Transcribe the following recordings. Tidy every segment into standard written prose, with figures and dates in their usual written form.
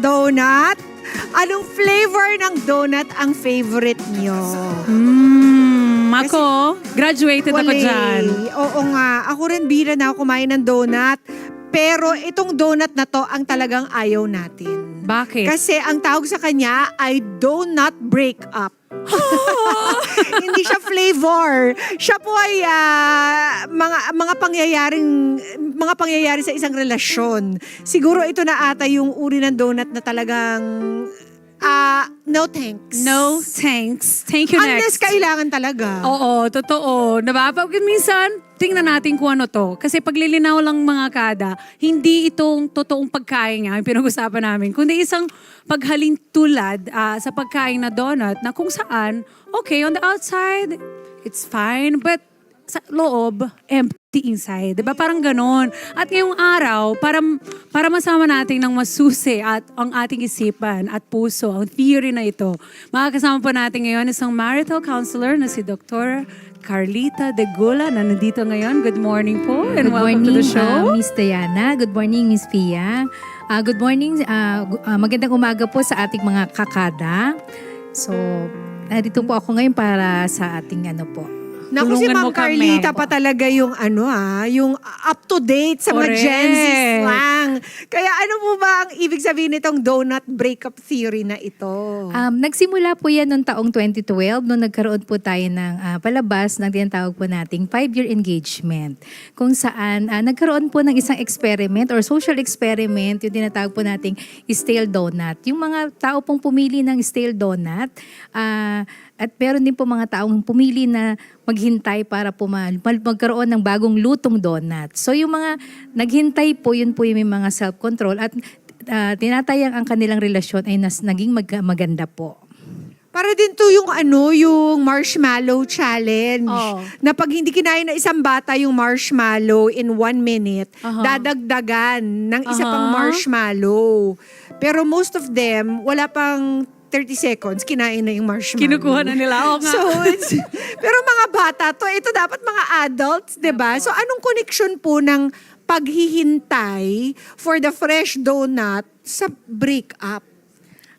donut? Anong flavor ng donut ang favorite nyo? Ako, graduated ako dyan. Oo nga. Ako rin bira na ako kumain ng donut. Pero itong donut na to ang talagang ayaw natin. Bakit? Kasi ang tawag sa kanya ay donut breakup. Hindi siya flavor. Siya po ay mga pangyayari sa isang relasyon. Siguro ito na ata yung uri ng donut na talagang no thanks. No thanks. Thank you Unless next. kailangan talaga. Oo, totoo. Pag minsan, tingnan natin kung ano to. Kasi paglilinaw lang mga kada, hindi itong totoong pagkain nga, yung pinag-usapan namin, kundi isang paghalin tulad sa pagkain na donut na kung saan, okay, on the outside, it's fine, but sa loob, empty inside. Diba? Parang ganon. At ngayong araw, para masama natin ng masusi at ang ating isipan at puso, ang theory na ito, makakasama po natin ngayon isang marital counselor na si Dr. Carlita De Gula na nandito ngayon. Good morning po and welcome to the show. Miss Diana. Good morning, Miss Pia. Good morning. Magandang umaga po sa ating mga kakada. So, dito po ako ngayon para sa ating Naku, si Tulungan Ma'am mo kami. Carlita pa talaga yung yung up to date sa mga Correct. Gen Z slang. Kaya ano mo ba ang ibig sabihin nitong donut breakup theory na ito? Nagsimula po yan noong taong 2012 nung nagkaroon po tayo ng palabas ng tinatawag po nating 5-year engagement. Kung saan nagkaroon po ng isang experiment or social experiment, yung tinatawag po nating stale donut. Yung mga tao pong pumili ng stale donut, at meron din po mga taong pumili na maghintay para po magkaroon ng bagong lutong donut. So yung mga naghintay po, yun po yung may mga self-control at tinatayang ang kanilang relasyon ay naging maganda po. Para din to yung yung marshmallow challenge. Oh. Na pag hindi kinain na isang bata yung marshmallow in 1 minute, dadagdagan ng isa pang marshmallow. Pero most of them, wala pang 30 seconds, kinain na yung marshmallow. Kinukuha na nila. Oo nga. So, pero mga bata to, ito dapat mga adults, 'di ba? So, anong connection po ng paghihintay for the fresh donut sa breakup?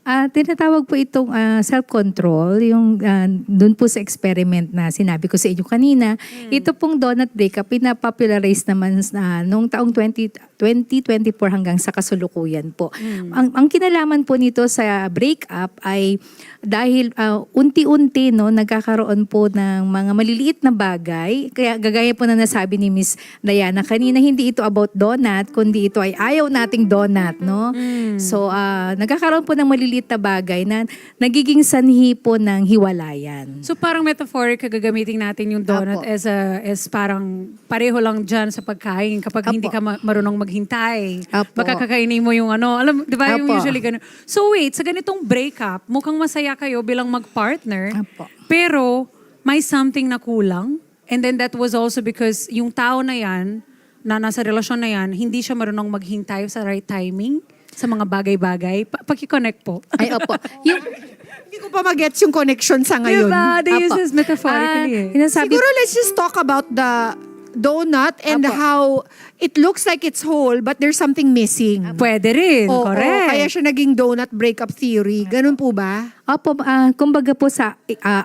Tinatawag po itong self-control, yung dun po sa experiment na sinabi ko sa inyo kanina. Ito pong donut breakup, pinapopularize naman noong taong 2024 hanggang sa kasulukuyan po. Ang kinalaman po nito sa breakup ay dahil unti-unti nagkakaroon po ng mga maliliit na bagay. Kaya gagaya po na nasabi ni Miss Diana kanina, hindi ito about donut, kundi ito ay ayaw nating donut. No? So nagkakaroon po ng maliliit na bagay na nagiging sanhi po ng hiwalayan. So parang metaphoric gagamitin natin yung donut Apo. as parang pareho lang dyan sa pagkain kapag hindi ka marunong maghintay. Apo. Baka kakainin mo yung alam, di ba yung Apo. usually ganun. So wait, sa ganitong breakup, mukhang masaya kayo bilang mag-partner, Apo. pero may something na kulang. And then that was also because yung tao na yan, na nasa relasyon na yan, hindi siya marunong maghintay sa right timing sa mga bagay-bagay. Paki-connect po. Ay, opo. Hindi ko pa magets yung connection sa ngayon. Diba? They use Apo. this metaphorically. Siguro let's just talk about the donut and Apo. how it looks like it's whole but there's something missing. Pwede rin, Oo, correct. kaya siya naging donut breakup theory. Ganun po ba? Opo, kumbaga po sa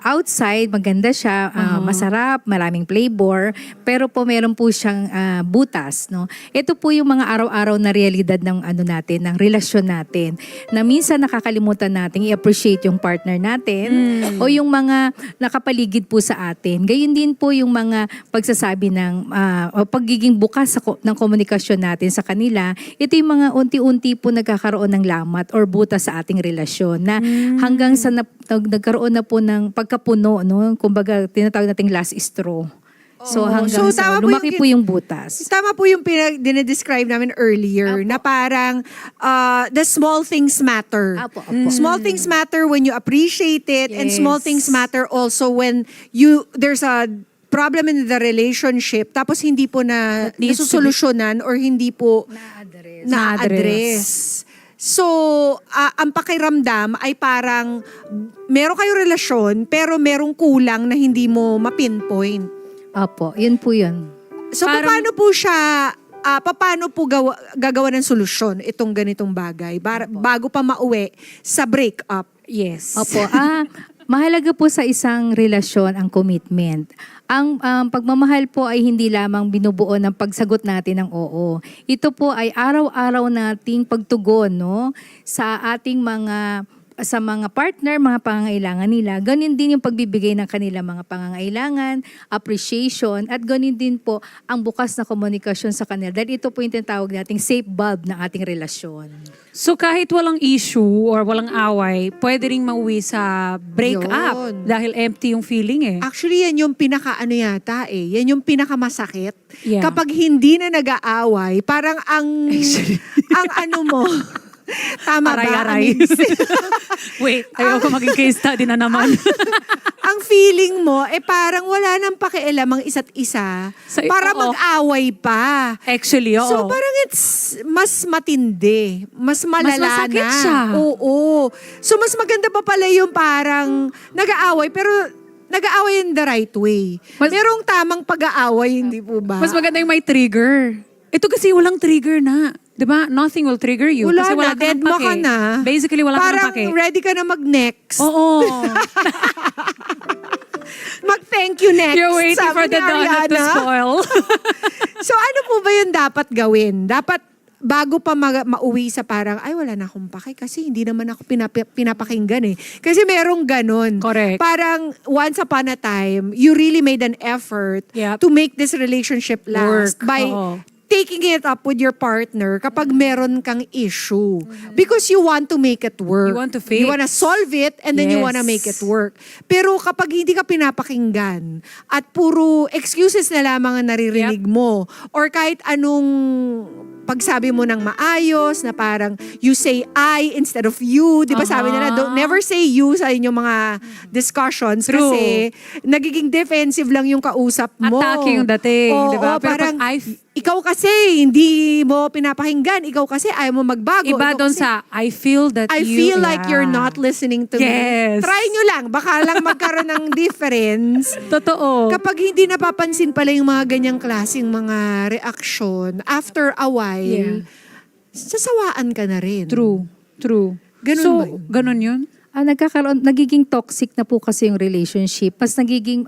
outside, maganda siya, masarap, maraming flavor, pero po meron po siyang butas. No? Ito po yung mga araw-araw na realidad ng natin, ng relasyon natin, na minsan nakakalimutan natin i-appreciate yung partner natin o yung mga nakapaligid po sa atin. Gayun din po yung mga pagsasabi ng o pagiging bukas ng komunikasyon natin sa kanila. Ito yung mga unti-unti po nagkakaroon ng lamat or butas sa ating relasyon na hanggang sa nagkaroon na po ng pagkapuno, no? Kumbaga, tinatawag nating last straw. So hanggang sa lumaki po yung butas. Tama po yung dinedescribe namin earlier na parang the small things matter. Apo, apo. Small things matter when you appreciate it and small Yes. things matter also when there's a problem in the relationship tapos hindi po na needs to be- nasusolusyonan or hindi po na-address. So, ang pakiramdam ay parang meron kayong relasyon pero merong kulang na hindi mo ma-pinpoint. Opo, yun po yun. So, Parang- paano po siya paano po gagawa ng solusyon itong ganitong bagay bago pa mauwi sa breakup? Yes. Opo. Mahalaga po sa isang relasyon ang commitment. Ang pagmamahal po ay hindi lamang binubuo ng pagsagot natin ng oo. Ito po ay araw-araw nating pagtugon, no, sa ating sa mga partner, mga pangangailangan nila. Ganun din yung pagbibigay ng kanilang mga pangangailangan, appreciation, at ganun din po ang bukas na komunikasyon sa kanila. Dahil ito po yung tinatawag nating safe bulb ng ating relasyon. So kahit walang issue or walang away, pwede ring mauwi sa breakup Yun. dahil empty yung feeling eh. Actually, yan yung pinaka-ano yata eh. Yan yung pinakamasakit. Yeah. Kapag hindi na nag-aaway, parang ang ano mo, tama ba? Aray-aray. Wait, ayoko maging case study na naman. Ang feeling mo, parang wala nang pakialam ang isa't isa para oo. mag-away pa. Actually, oo. So parang it's mas matindi, mas malala masakit na. siya. Oo. So mas maganda pa pala yung parang nag-aaway pero nag-aaway in the right way. Merong tamang pag-aaway, hindi po ba? Mas maganda yung may trigger. Ito kasi walang trigger na. 'Di ba? Nothing will trigger you. Wala kasi wala na, ka dead ng mo pake. ka na. Basically, wala ka ng pake. Parang ready ka na mag-next. Oo. Mag-thank you next. You're waiting sabi for the ni donut to Ariana. spoil. So ano po ba yung dapat gawin? Dapat bago pa mauwi sa parang, ay wala na akong pake kasi hindi naman ako pinapakinggan eh. Kasi merong ganun. Correct. Parang once upon a time, you really made an effort Yep. to make this relationship last Work. by Oo. taking it up with your partner kapag meron kang issue. Because you want to make it work. You want to fix. You want to solve it and then you Yes. want to make it work. Pero kapag hindi ka pinapakinggan at puro excuses na lamang ang naririnig mo or kahit anong pagsabi mo ng maayos na parang you say I instead of you. Di ba sabi nila, don't never say you sa inyong mga discussions True. kasi nagiging defensive lang yung kausap mo. Attacking yung dating, Oo, di ba? Pero parang, pag ikaw kasi hindi mo pinapakinggan. Ikaw kasi ayaw mo magbago. Iba Ikaw doon kasi, sa, I feel that I you... feel like you're not listening to me. Yes. Try nyo lang. Baka lang magkaroon ng difference. Totoo. Kapag hindi napapansin pala yung mga ganyang klaseng mga reaksyon, after a while, sasawaan ka na rin. True. Ganun so, ba yun? ganun yun? Nagiging toxic na po kasi yung relationship. Mas nagiging,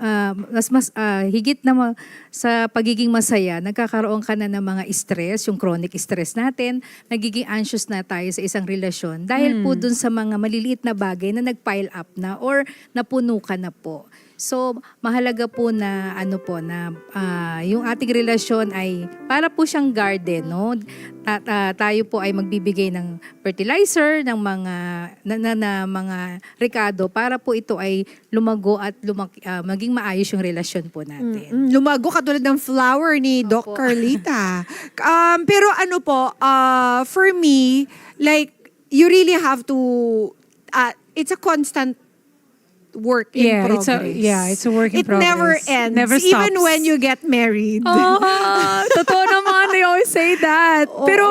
higit na sa pagiging masaya, nagkakaroon ka na ng mga stress, yung chronic stress natin, nagiging anxious na tayo sa isang relasyon dahil po dun sa mga maliliit na bagay na nag-pile up na or napuno ka na po. So, mahalaga po na yung ating relasyon ay para po siyang garden, no? Tayo po ay magbibigay ng fertilizer, ng mga rekado para po ito ay lumago at maging maayos yung relasyon po natin. Lumago katulad ng flower ni Doc Carlita. Pero ano po, for me, like, you really have to, it's a constant work in progress. It's a work in It progress. never ends. Never stops. Even when you get married. Totoo naman. They always say that. Pero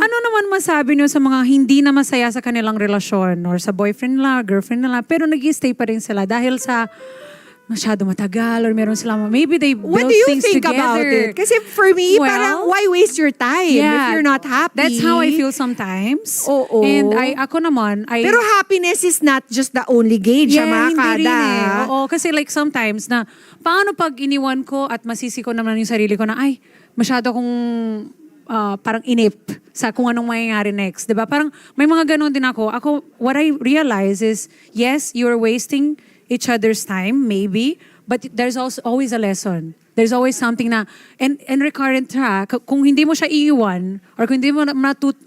ano naman masabi niyo sa mga hindi na masaya sa kanilang relasyon or sa boyfriend nila, girlfriend nila, pero nag-stay pa rin sila dahil sa masyado matagal or meron silang, maybe they build What do you things think together. about it? Kasi for me, Well, parang why waste your time if you're not happy? That's how I feel sometimes. Oo. And ako naman, Pero happiness is not just the only gauge, mga hindi kada. rin eh. Oo, kasi like sometimes na, paano pag iniwan ko at masisi ko naman yung sarili ko na, ay, masyado akong parang inip sa kung anong mangyayari next. Diba? Parang may mga ganun din ako. What I realize is, yes, you're wasting each other's time, maybe, but there's also always a lesson. There's always something na, and recurrent ha, kung hindi mo siya iiwan, or kung hindi mo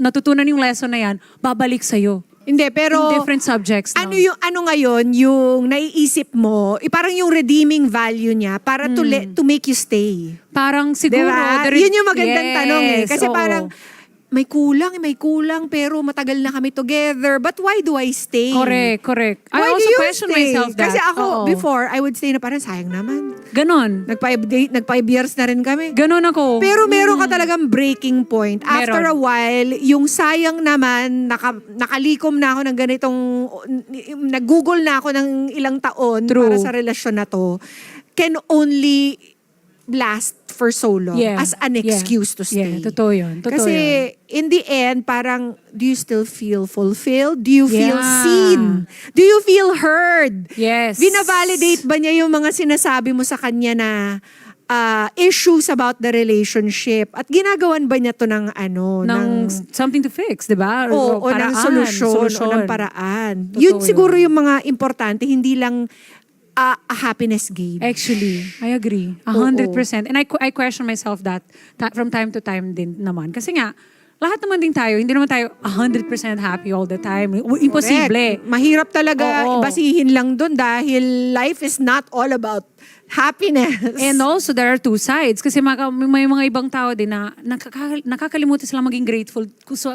natutunan yung lesson na yan, babalik sa'yo. Hindi, pero In different subjects. No? ano ngayon yung naiisip mo, parang yung redeeming value niya para to make you stay. Parang siguro. Diba? Yun yung magandang tanong eh. Kasi oo. parang, may kulang, pero matagal na kami together. But why do I stay? Correct. I Why also do you question stay? myself that. Kasi ako, Oo. before, I would say na parang sayang naman. Ganon. Nag-5 years na rin kami. Ganon ako. Pero meron ka talagang breaking point. After Meron. a while, yung sayang naman, nakalikom na ako ng ganitong, nag-google na ako ng ilang taon True. para sa relasyon na to, can only last for so long as an excuse to stay. Yeah, totoo yun. Kasi in the end, parang, do you still feel fulfilled? Do you feel Yeah. seen? Do you feel heard? Yes. Binavalidate ba niya yung mga sinasabi mo sa kanya na issues about the relationship? At ginagawan ba niya to ng ng something to fix, di ba? o ng solusyon o ng paraan? Yun siguro yung mga importante, hindi lang a happiness game. Actually, I agree. 100%. And I question myself that from time to time din naman. Kasi nga, lahat naman din tayo, hindi naman tayo 100% happy all the time. Imposible. Correct. Mahirap talaga Oo. basihin lang dun dahil life is not all about happiness. And also, there are two sides. Kasi may mga ibang tao din na nakakalimutan sila maging grateful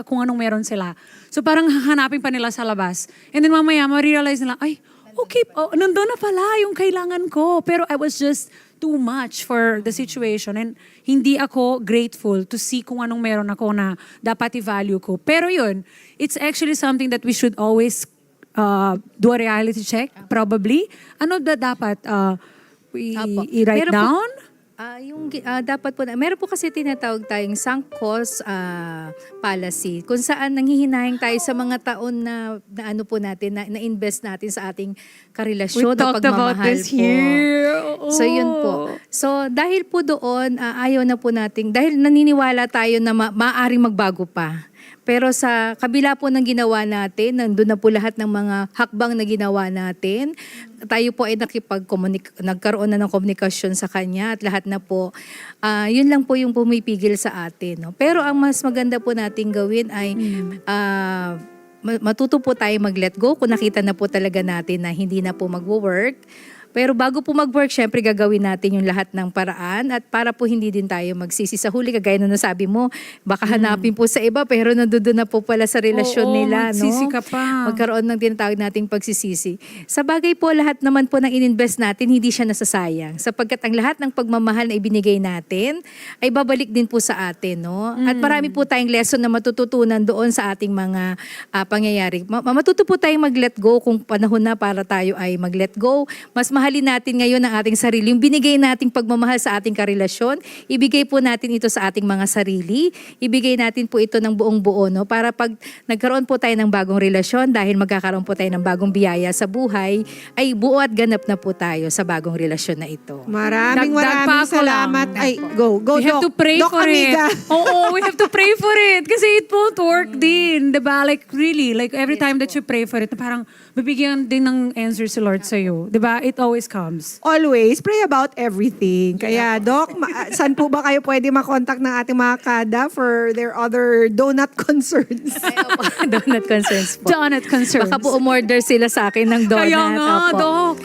kung anong meron sila. So parang hahanapin pa nila sa labas. And then mamaya, ma-realize nila, ay, okay, nandun na pala yung kailangan ko. Pero I was just too much for the situation. And hindi ako grateful to see kung anong meron ako na dapat i-value ko. Pero yun, it's actually something that we should always do a reality check, probably. Ano dapat Apo. i-write Meron po- down? Dapat po, meron po kasi tinatawag tayong sunk cost policy, kung saan nanghihinahing tayo sa mga taon na ano po natin, na invest natin sa ating karelasyon o talked about pagmamahal this po. here. So yun po. So dahil po doon, ayaw na po natin, dahil naniniwala tayo na maaaring magbago pa. Pero sa kabila po ng ginawa natin, nandun na po lahat ng mga hakbang na ginawa natin. Tayo po ay nagkaroon na ng komunikasyon sa kanya at lahat na po. Yun lang po yung pumipigil sa atin. No? Pero ang mas maganda po nating gawin ay matuto po tayo mag-let go kung nakita na po talaga natin na hindi na po magwo-work. Pero bago po mag-work, syempre gagawin natin yung lahat ng paraan at para po hindi din tayo magsisi sa huli. Kagaya na nasabi mo, baka hanapin po sa iba pero nandoon na po pala sa relasyon Oo, nila. magsisi ka pa. Magkaroon ng tinatawag nating pagsisisi. Sa bagay po, lahat naman po ng ininvest natin, hindi siya nasasayang. Sapagkat ang lahat ng pagmamahal na ibinigay natin ay babalik din po sa atin. No? At marami po tayong lesson na matututunan doon sa ating mga pangyayari. Matuto po tayong mag-let go kung panahon na para tayo ay mag-let go. Mas mahalin natin ngayon ang ating sarili. Yung binigay nating pagmamahal sa ating karelasyon, ibigay po natin ito sa ating mga sarili. Ibigay natin po ito ng buong buo, no? Para pag nagkaroon po tayo ng bagong relasyon, dahil magkakaroon po tayo ng bagong biyaya sa buhay, ay buo at ganap na po tayo sa bagong relasyon na ito. Maraming Dagdag pa ako salamat. lang. Ay, go, We have Doc. to pray Doc for Amiga. it. Oo, we have to pray for it. Kasi it won't work din. Diba? Like really, like every time that you pray for it, parang bibigyan din ng answer si Lord sa'yo. Diba? It always comes. Always pray about everything. Kaya, Doc, saan po ba kayo pwede makontak ng ating mga kada for their other donut concerns? Ay, opo, donut concerns po. Donut concerns. Baka po umorder sila sa akin ng donut. Kaya nga, Opo. Doc.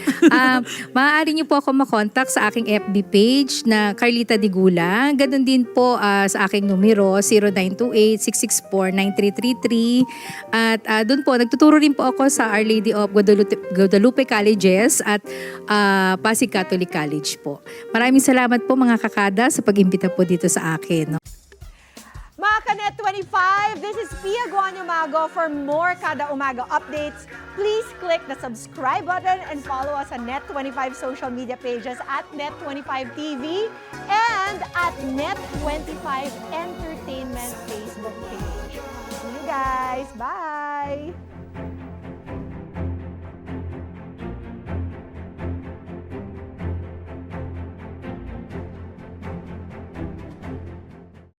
Maaari niyo po ako makontak sa aking FB page na Carlita Digula. Ganon din po sa aking numero 0928-664-9333. At doon po, nagtuturo rin po ako sa Our Lady of Guadalupe Colleges at Pasig Catholic College po. Maraming salamat po mga kakada sa pag-imbita po dito sa akin. No? Mga Kanet 25, this is Pia Guanyamago. For more Kada Umaga updates, please click the subscribe button and follow us on Net25 social media pages at Net25TV and at Net25 Entertainment Facebook page. See you guys. Bye!